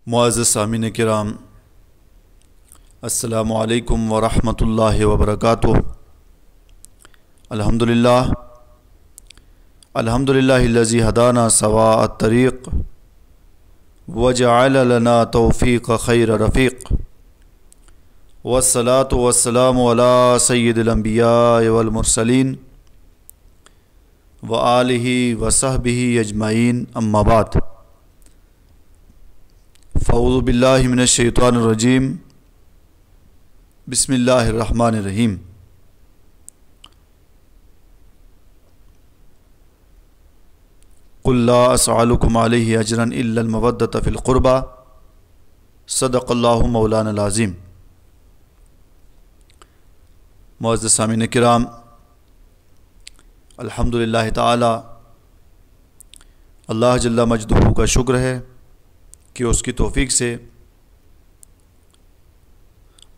معزز سامعین کرام، السلام علیکم ورحمۃ اللہ وبرکاتہ۔ الحمدللہ الذی ہدانا سواء الطریق وجعل لنا توفیق خیر رفیق، والصلاة والسلام علی سید الانبیاء والمرسلین وآلہ وصحبہ اجمعین، اما بعد، فاعوذ باللہ من الشیطان الرجیم، بسم اللہ الرحمن الرحیم۔ قل لا اسألکم علیہ اجرا الا المودۃ فی القربى، صدق اللہ مولانا العظیم۔ معزز سامعین کرام، الحمدللہ تعالی اللہ جل مجدہ کا شکر ہے کہ اس کی توفیق سے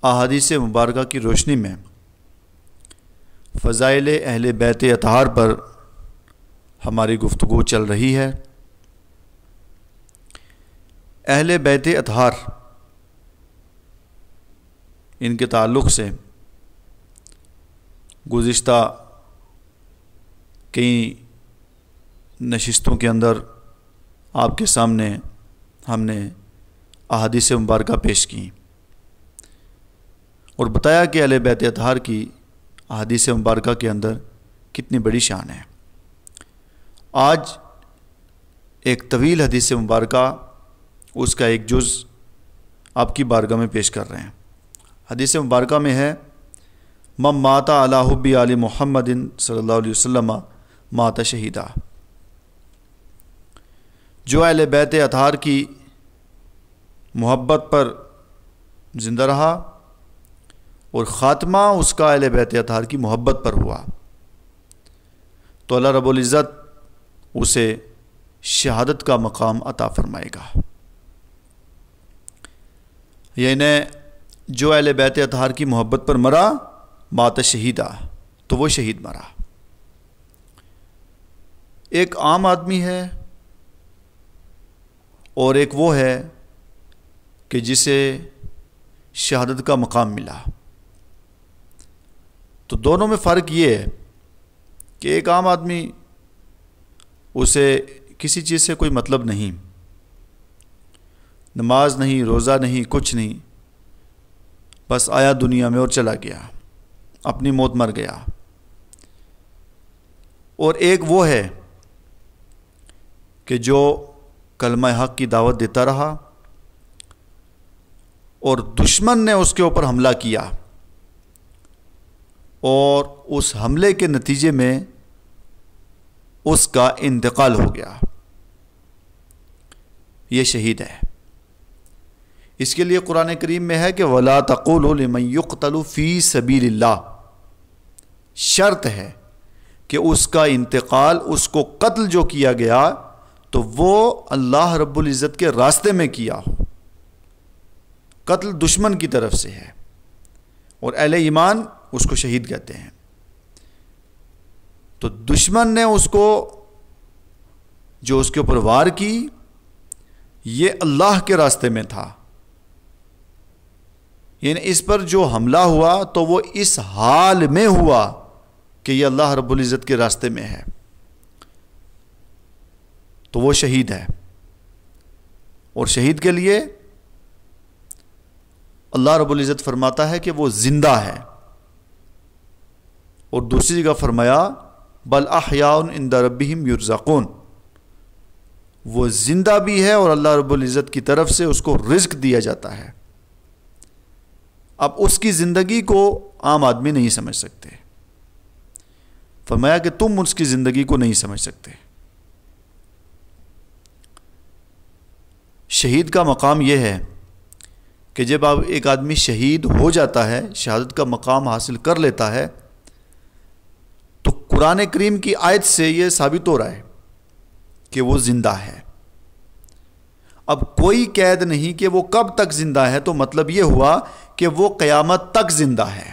احادیث مبارکہ کی روشنی میں فضائل اہل بیت اطہار پر ہماری گفتگو چل رہی ہے۔ اہل بیت اطہار، ان کے تعلق سے گزشتہ کئی نشستوں کے اندر آپ کے سامنے ہم نے احادیث مبارکہ پیش کی اور بتایا کہ اہل بیت اطہار کی احادیث مبارکہ کے اندر کتنی بڑی شان ہے۔ آج ایک طویل حدیث مبارکہ، اس کا ایک جز آپ کی بارگاہ میں پیش کر رہے ہیں۔ حدیث مبارکہ میں ہے، من مات علی حب آل محمد صلی اللہ علیہ وسلم مات شہیدا۔ جو اہل بیت اطہار کی محبت پر زندہ رہا اور خاتمہ اس کا اہل بیت اطہار کی محبت پر ہوا تو اللہ رب العزت اسے شہادت کا مقام عطا فرمائے گا۔ یعنی جو اہل بیت اطہار کی محبت پر مرا مات شہیدہ، تو وہ شہید مرا۔ ایک عام آدمی ہے اور ایک وہ ہے کہ جسے شہادت کا مقام ملا۔ تو دونوں میں فرق یہ ہے کہ ایک عام آدمی، اسے کسی چیز سے کوئی مطلب نہیں، نماز نہیں، روزہ نہیں، کچھ نہیں، بس آیا دنیا میں اور چلا گیا، اپنی موت مر گیا۔ اور ایک وہ ہے کہ جو کلمہ حق کی دعوت دیتا رہا اور دشمن نے اس کے اوپر حملہ کیا اور اس حملے کے نتیجے میں اس کا انتقال ہو گیا، یہ شہید ہے۔ اس کے لیے قرآن کریم میں ہے کہ وَلَا تَقُولُوا لِمَن يُقْتَلُ فِي سَبِيلِ اللَّهِ، شرط ہے کہ اس کا انتقال، اس کو قتل جو کیا گیا تو وہ اللہ رب العزت کے راستے میں کیا ہو۔ قتل دشمن کی طرف سے ہے اور اہل ایمان اس کو شہید کہتے ہیں۔ تو دشمن نے اس کو، جو اس کے اوپر وار کی، یہ اللہ کے راستے میں تھا، یعنی اس پر جو حملہ ہوا تو وہ اس حال میں ہوا کہ یہ اللہ رب العزت کے راستے میں ہے، تو وہ شہید ہے۔ اور شہید کے لیے اللہ رب العزت فرماتا ہے کہ وہ زندہ ہے، اور دوسری جگہ فرمایا بل احیاء عند ربہم یرزقون، وہ زندہ بھی ہے اور اللہ رب العزت کی طرف سے اس کو رزق دیا جاتا ہے۔ اب اس کی زندگی کو عام آدمی نہیں سمجھ سکتے، فرمایا کہ تم اس کی زندگی کو نہیں سمجھ سکتے۔ شہید کا مقام یہ ہے کہ جب اب ایک آدمی شہید ہو جاتا ہے، شہادت کا مقام حاصل کر لیتا ہے، تو قرآن کریم کی آیت سے یہ ثابت ہو رہا ہے کہ وہ زندہ ہے۔ اب کوئی قید نہیں کہ وہ کب تک زندہ ہے، تو مطلب یہ ہوا کہ وہ قیامت تک زندہ ہے،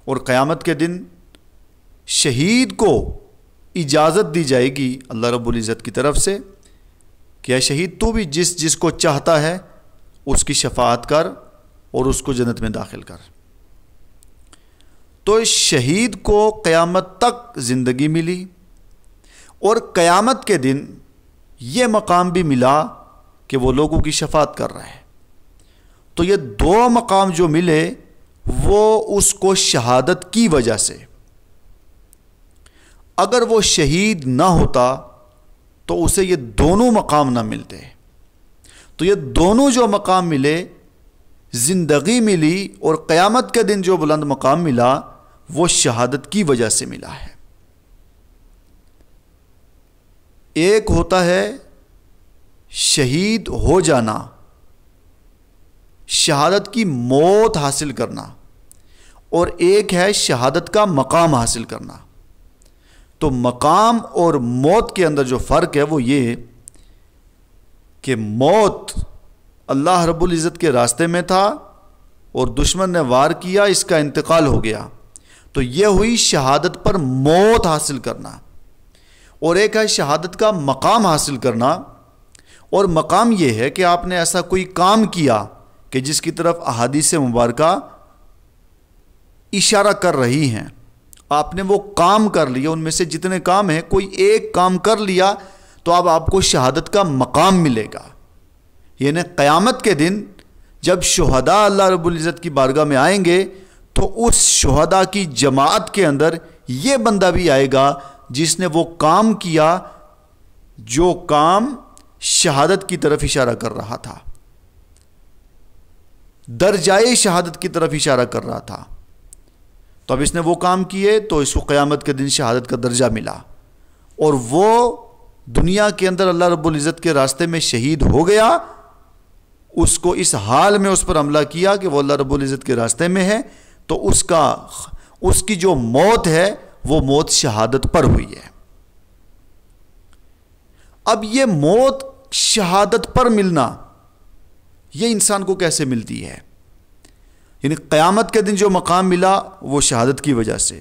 اور قیامت کے دن شہید کو اجازت دی جائے گی اللہ رب العزت کی طرف سے کہ اے شہید تو بھی جس کو چاہتا ہے اس کی شفاعت کر اور اس کو جنت میں داخل کر۔ تو شہید کو قیامت تک زندگی ملی اور قیامت کے دن یہ مقام بھی ملا کہ وہ لوگوں کی شفاعت کر رہا ہے۔ تو یہ دو مقام جو ملے وہ اس کو شہادت کی وجہ سے، اگر وہ شہید نہ ہوتا تو اسے یہ دونوں مقام نہ ملتے۔ تو یہ دونوں جو مقام ملے، زندگی ملی اور قیامت کے دن جو بلند مقام ملا، وہ شہادت کی وجہ سے ملا ہے۔ ایک ہوتا ہے شہید ہو جانا، شہادت کی موت حاصل کرنا، اور ایک ہے شہادت کا مقام حاصل کرنا۔ تو مقام اور موت کے اندر جو فرق ہے وہ یہ کہ موت اللہ رب العزت کے راستے میں تھا اور دشمن نے وار کیا، اس کا انتقال ہو گیا، تو یہ ہوئی شہادت پر موت حاصل کرنا۔ اور ایک ہے شہادت کا مقام حاصل کرنا، اور مقام یہ ہے کہ آپ نے ایسا کوئی کام کیا کہ جس کی طرف احادیث مبارکہ اشارہ کر رہی ہیں۔ آپ نے وہ کام کر لیا، ان میں سے جتنے کام ہیں کوئی ایک کام کر لیا تو اب آپ کو شہادت کا مقام ملے گا۔ یعنی قیامت کے دن جب شہداء اللہ رب العزت کی بارگاہ میں آئیں گے تو اس شہداء کی جماعت کے اندر یہ بندہ بھی آئے گا جس نے وہ کام کیا جو کام شہادت کی طرف اشارہ کر رہا تھا، درجائے شہادت کی طرف اشارہ کر رہا تھا۔ تو اب اس نے وہ کام کیے تو اس کو قیامت کے دن شہادت کا درجہ ملا، اور وہ دنیا کے اندر اللہ رب العزت کے راستے میں شہید ہو گیا، اس کو اس حال میں اس پر حملہ کیا کہ وہ اللہ رب العزت کے راستے میں ہے، تو اس کی جو موت ہے وہ موت شہادت پر ہوئی ہے۔ اب یہ موت شہادت پر ملنا یہ انسان کو کیسے ملتی ہے؟ یعنی قیامت کے دن جو مقام ملا وہ شہادت کی وجہ سے،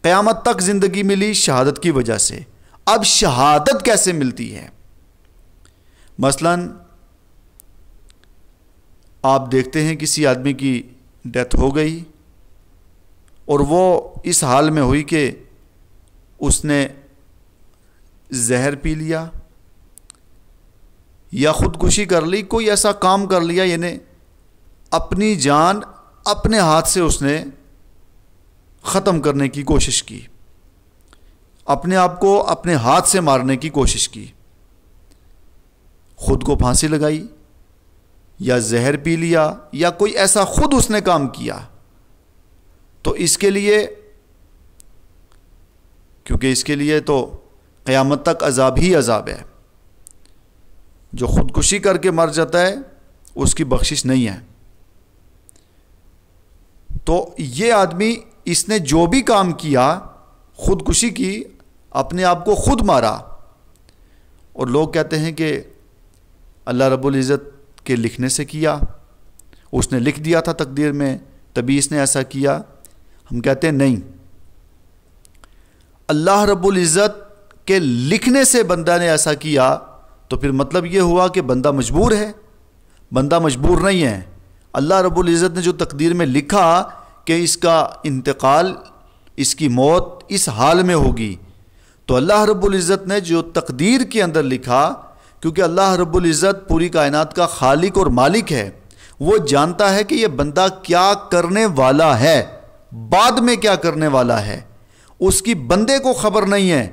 قیامت تک زندگی ملی شہادت کی وجہ سے۔ اب شہادت کیسے ملتی ہے؟ مثلا آپ دیکھتے ہیں کسی آدمی کی ڈیتھ ہو گئی اور وہ اس حال میں ہوئی کہ اس نے زہر پی لیا یا خودکشی کر لی، کوئی ایسا کام کر لیا، یعنی اپنی جان اپنے ہاتھ سے اس نے ختم کرنے کی کوشش کی، اپنے آپ کو اپنے ہاتھ سے مارنے کی کوشش کی، خود کو پھانسی لگائی یا زہر پی لیا یا کوئی ایسا خود اس نے کام کیا، تو اس کے لیے، کیونکہ اس کے لیے تو قیامت تک عذاب ہی عذاب ہے، جو خودکشی کر کے مر جاتا ہے اس کی بخشش نہیں ہے۔ تو یہ آدمی، اس نے جو بھی کام کیا، خودکشی کی، اپنے آپ کو خود مارا، اور لوگ کہتے ہیں کہ اللہ رب العزت کے لکھنے سے کیا، اس نے لکھ دیا تھا تقدیر میں تبھی اس نے ایسا کیا۔ ہم کہتے ہیں نہیں، اللہ رب العزت کے لکھنے سے بندہ نے ایسا کیا تو پھر مطلب یہ ہوا کہ بندہ مجبور ہے؟ بندہ مجبور نہیں ہے۔ اللہ رب العزت نے جو تقدیر میں لکھا کہ اس کا انتقال، اس کی موت اس حال میں ہوگی، تو اللہ رب العزت نے جو تقدیر کے اندر لکھا، کیونکہ اللہ رب العزت پوری کائنات کا خالق اور مالک ہے، وہ جانتا ہے کہ یہ بندہ کیا کرنے والا ہے، بعد میں کیا کرنے والا ہے، اس کی بندے کو خبر نہیں ہے،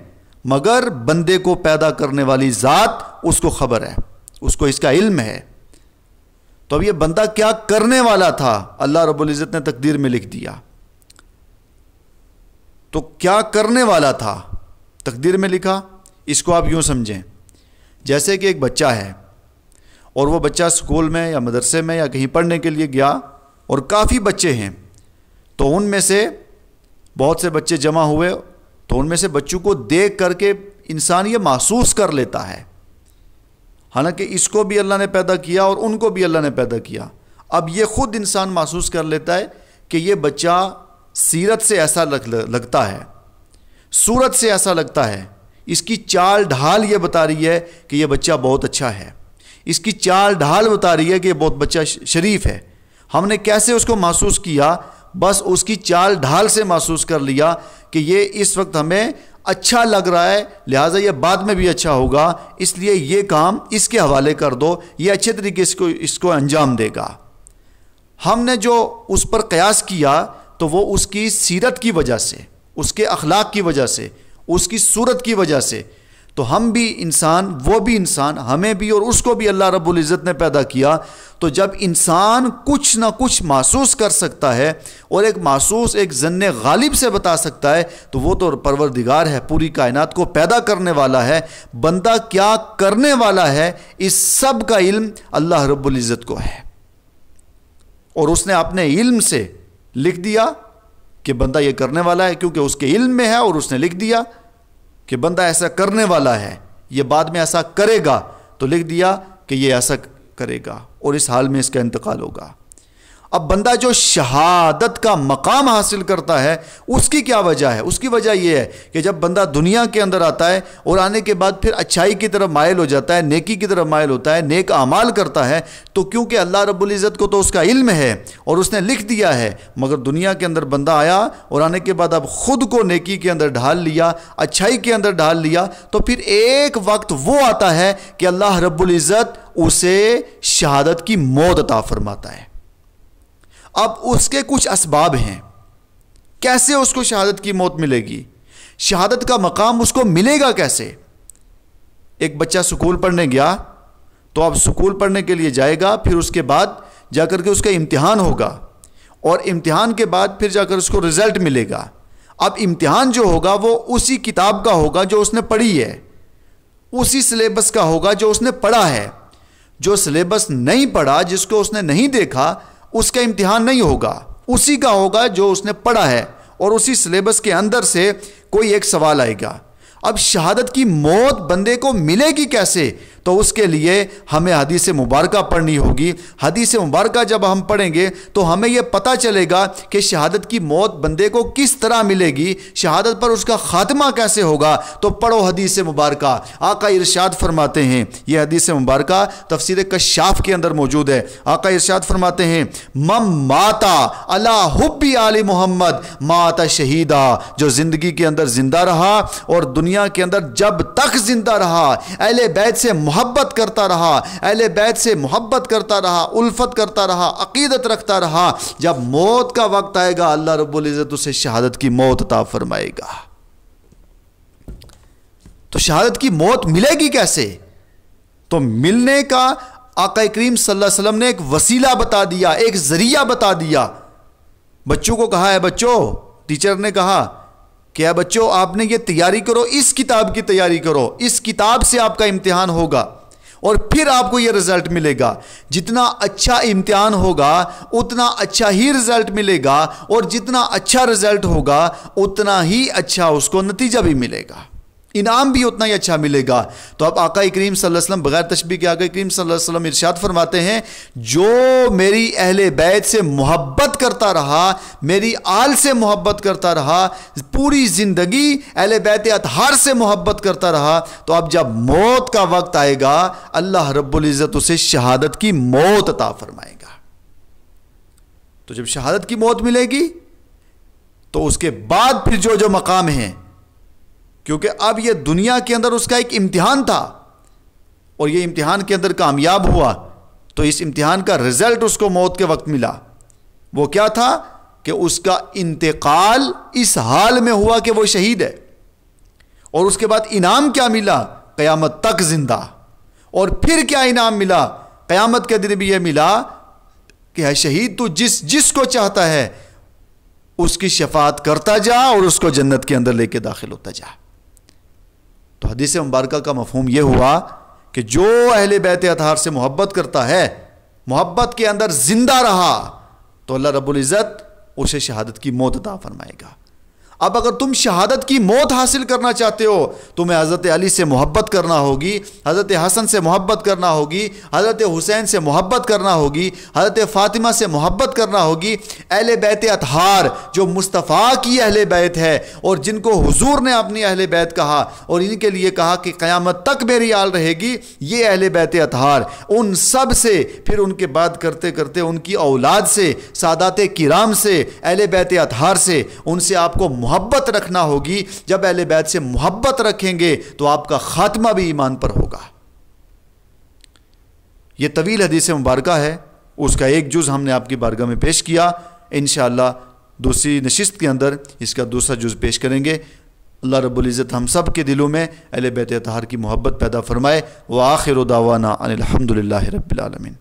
مگر بندے کو پیدا کرنے والی ذات اس کو خبر ہے، اس کو اس کا علم ہے۔ تو اب یہ بندہ کیا کرنے والا تھا اللہ رب العزت نے تقدیر میں لکھ دیا۔ تو کیا کرنے والا تھا تقدیر میں لکھا، اس کو آپ یوں سمجھیں جیسے کہ ایک بچہ ہے اور وہ بچہ اسکول میں یا مدرسے میں یا کہیں پڑھنے کے لیے گیا اور کافی بچے ہیں، تو ان میں سے بہت سے بچے جمع ہوئے، تو ان میں سے بچوں کو دیکھ کر کے انسان یہ محسوس کر لیتا ہے، حالانکہ اس کو بھی اللہ نے پیدا کیا اور ان کو بھی اللہ نے پیدا کیا، اب یہ خود انسان محسوس کر لیتا ہے کہ یہ بچہ سیرت سے ایسا لگتا ہے، صورت سے ایسا لگتا ہے، اس کی چال ڈھال یہ بتا رہی ہے کہ یہ بچہ بہت اچھا ہے، اس کی چال ڈھال بتا رہی ہے کہ یہ بہت بچہ شریف ہے۔ ہم نے کیسے اس کو محسوس کیا؟ بس اس کی چال ڈھال سے محسوس کر لیا کہ یہ اس وقت ہمیں اچھا لگ رہا ہے، لہٰذا یہ بعد میں بھی اچھا ہوگا، اس لیے یہ کام اس کے حوالے کر دو، یہ اچھے طریقے سے اس کو انجام دے گا۔ ہم نے جو اس پر قیاس کیا تو وہ اس کی سیرت کی وجہ سے، اس کے اخلاق کی وجہ سے، اس کی صورت کی وجہ سے۔ تو ہم بھی انسان، وہ بھی انسان، ہمیں بھی اور اس کو بھی اللہ رب العزت نے پیدا کیا۔ تو جب انسان کچھ نہ کچھ محسوس کر سکتا ہے اور ایک محسوس ایک ظن غالب سے بتا سکتا ہے تو وہ تو پروردگار ہے، پوری کائنات کو پیدا کرنے والا ہے۔ بندہ کیا کرنے والا ہے اس سب کا علم اللہ رب العزت کو ہے، اور اس نے اپنے علم سے لکھ دیا کہ بندہ یہ کرنے والا ہے، کیونکہ اس کے علم میں ہے اور اس نے لکھ دیا کہ بندہ ایسا کرنے والا ہے، یہ بعد میں ایسا کرے گا، تو لکھ دیا کہ یہ ایسا کرے گا اور اس حال میں اس کا انتقال ہوگا۔ اب بندہ جو شہادت کا مقام حاصل کرتا ہے اس کی کیا وجہ ہے؟ اس کی وجہ یہ ہے کہ جب بندہ دنیا کے اندر آتا ہے اور آنے کے بعد پھر اچھائی کی طرف مائل ہو جاتا ہے، نیکی کی طرف مائل ہوتا ہے، نیک اعمال کرتا ہے، تو کیونکہ اللہ رب العزت کو تو اس کا علم ہے اور اس نے لکھ دیا ہے، مگر دنیا کے اندر بندہ آیا اور آنے کے بعد اب خود کو نیکی کے اندر ڈھال لیا، اچھائی کے اندر ڈھال لیا، تو پھر ایک وقت وہ آتا ہے کہ اللہ رب العزت اسے شہادت کی موت عطا فرماتا ہے۔ اب اس کے کچھ اسباب ہیں، کیسے اس کو شہادت کی موت ملے گی، شہادت کا مقام اس کو ملے گا کیسے؟ ایک بچہ سکول پڑھنے گیا تو اب سکول پڑھنے کے لیے جائے گا، پھر اس کے بعد جا کر کے اس کا امتحان ہوگا، اور امتحان کے بعد پھر جا کر اس کو رزلٹ ملے گا۔ اب امتحان جو ہوگا وہ اسی کتاب کا ہوگا جو اس نے پڑھی ہے، اسی سلیبس کا ہوگا جو اس نے پڑھا ہے۔ جو سلیبس نہیں پڑھا، جس کو اس نے نہیں دیکھا، اس کا امتحان نہیں ہوگا، اسی کا ہوگا جو اس نے پڑھا ہے، اور اسی سلیبس کے اندر سے کوئی ایک سوال آئے گا۔ اب شہادت کی موت بندے کو ملے گی کیسے؟ تو اس کے لیے ہمیں حدیث مبارکہ پڑھنی ہوگی۔ حدیث مبارکہ جب ہم پڑھیں گے تو ہمیں یہ پتہ چلے گا کہ شہادت کی موت بندے کو کس طرح ملے گی، شہادت پر اس کا خاتمہ کیسے ہوگا۔ تو پڑھو حدیث مبارکہ۔ آقا ارشاد فرماتے ہیں، یہ حدیث مبارکہ تفسیر کشاف کے اندر موجود ہے۔ آقا ارشاد فرماتے ہیں، من ماتا علی حب آل محمد مات شہیدا، جو زندگی کے اندر زندہ رہا اور دنیا کے اندر جب تک زندہ رہا، اہل بیت سے محبت کرتا رہا، اہل بیت سے محبت کرتا رہا، الفت کرتا رہا، عقیدت رکھتا رہا، جب موت کا وقت آئے گا اللہ رب العزت اسے شہادت کی موت عطا فرمائے گا۔ تو شہادت کی موت ملے گی کیسے؟ تو ملنے کا آقا کریم صلی اللہ علیہ وسلم نے ایک وسیلہ بتا دیا، ایک ذریعہ بتا دیا۔ بچوں کو کہا ہے، بچوں، ٹیچر نے کہا کہ بچوں آپ نے یہ تیاری کرو، اس کتاب کی تیاری کرو، اس کتاب سے آپ کا امتحان ہوگا اور پھر آپ کو یہ رزلٹ ملے گا۔ جتنا اچھا امتحان ہوگا اتنا اچھا ہی رزلٹ ملے گا، اور جتنا اچھا رزلٹ ہوگا اتنا ہی اچھا اس کو نتیجہ بھی ملے گا، انعام بھی اتنا ہی اچھا ملے گا۔ تو اب آقا کریم صلی اللہ علیہ وسلم بغیر تشبیہ کے آقا کریم صلی اللہ علیہ وسلم ارشاد فرماتے ہیں، جو میری اہل بیت سے محبت کرتا رہا، میری آل سے محبت کرتا رہا، پوری زندگی اہل بیت اطہار سے محبت کرتا رہا، تو اب جب موت کا وقت آئے گا اللہ رب العزت اسے شہادت کی موت عطا فرمائے گا۔ تو جب شہادت کی موت ملے گی تو اس کے بعد پھر جو مقام ہیں، کیونکہ اب یہ دنیا کے اندر اس کا ایک امتحان تھا اور یہ امتحان کے اندر کامیاب ہوا، تو اس امتحان کا رزلٹ اس کو موت کے وقت ملا۔ وہ کیا تھا کہ اس کا انتقال اس حال میں ہوا کہ وہ شہید ہے، اور اس کے بعد انعام کیا ملا؟ قیامت تک زندہ۔ اور پھر کیا انعام ملا؟ قیامت کے دن بھی یہ ملا کہ ہے شہید تو جس کو چاہتا ہے اس کی شفاعت کرتا جا اور اس کو جنت کے اندر لے کے داخل ہوتا جا۔ تو حدیث مبارکہ کا مفہوم یہ ہوا کہ جو اہل بیت اطہار سے محبت کرتا ہے، محبت کے اندر زندہ رہا، تو اللہ رب العزت اسے شہادت کی موت عطا فرمائے گا۔ اب اگر تم شہادت کی موت حاصل کرنا چاہتے ہو، تمہیں حضرت علی سے محبت کرنا ہوگی، حضرت حسن سے محبت کرنا ہوگی، حضرت حسین سے محبت کرنا ہوگی، حضرت فاطمہ سے محبت کرنا ہوگی۔ اہل بیت اطہار جو مصطفیٰ کی اہل بیت ہے اور جن کو حضور نے اپنی اہل بیت کہا اور ان کے لیے کہا کہ قیامت تک میری آل رہے گی، یہ اہل بیت اطہار، ان سب سے پھر ان کے بعد کرتے کرتے ان کی اولاد سے، سادات کرام سے، اہل بیت اطہار سے، ان سے آپ کو محبت رکھنا ہوگی۔ جب اہل بیت سے محبت رکھیں گے تو آپ کا خاتمہ بھی ایمان پر ہوگا۔ یہ طویل حدیث مبارکہ ہے، اس کا ایک جز ہم نے آپ کی بارگاہ میں پیش کیا، انشاءاللہ دوسری نشست کے اندر اس کا دوسرا جز پیش کریں گے۔ اللہ رب العزت ہم سب کے دلوں میں اہل بیت اطہار کی محبت پیدا فرمائے۔ وآخر دعوانا ان الحمدللہ رب العالمین۔